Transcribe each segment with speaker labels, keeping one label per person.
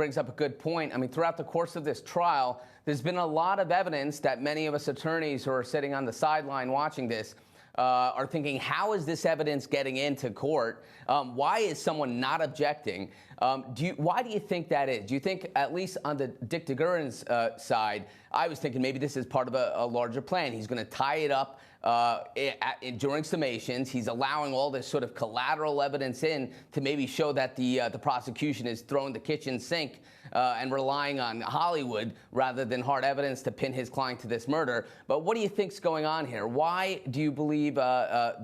Speaker 1: Brings up a good point. I mean, throughout the course of this trial, there's been a lot of evidence that many of us attorneys who are sitting on the sideline watching this are thinking, how is this evidence getting into court? Why is someone not objecting? Why do you think that is? Do you think, at least on the Dick DeGuerin's side, I was thinking maybe this is part of a larger plan. He's going to tie it up during summations. He's allowing all this sort of collateral evidence in to maybe show that the prosecution is throwing the kitchen sink and relying on Hollywood rather than hard evidence to pin his client to this murder. But what do you think's going on here? Why do you believe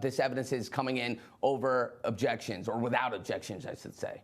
Speaker 1: this evidence is coming in over objections, or without objections, I should say?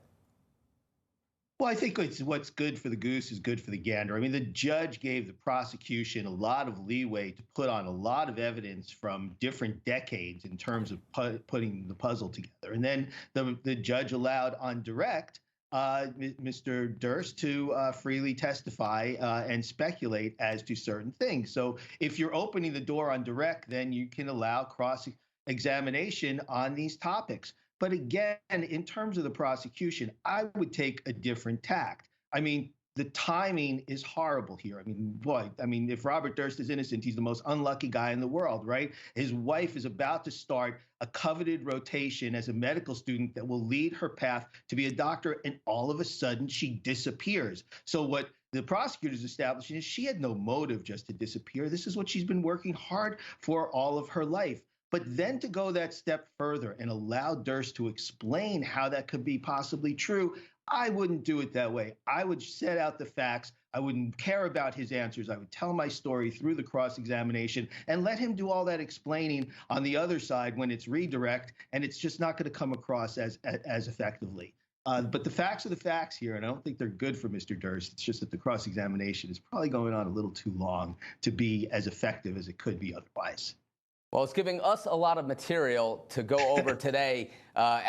Speaker 2: Well, I think what's good for the goose is good for the gander. I mean, the judge gave the prosecution a lot of leeway to put on a lot of evidence from different decades in terms of putting the puzzle together. And then the judge allowed on direct Mr. Durst to freely testify and speculate as to certain things. So if you're opening the door on direct, then you can allow cross-examination on these topics. But again, in terms of the prosecution, I would take a different tact. I mean, the timing is horrible here. I mean, boy, if Robert Durst is innocent, he's the most unlucky guy in the world, right? His wife is about to start a coveted rotation as a medical student that will lead her path to be a doctor, and all of a sudden she disappears. So what the prosecutor's establishing is she had no motive just to disappear. This is what she's been working hard for all of her life. But then to go that step further and allow Durst to explain how that could be possibly true, I wouldn't do it that way. I would set out the facts. I wouldn't care about his answers. I would tell my story through the cross-examination and let him do all that explaining on the other side when it's redirect, and it's just not going to come across as effectively. But the facts are the facts here, and I don't think they're good for Mr. Durst. It's just that the cross-examination is probably going on a little too long to be as effective as it could be otherwise.
Speaker 1: Well, it's giving us a lot of material to go over today.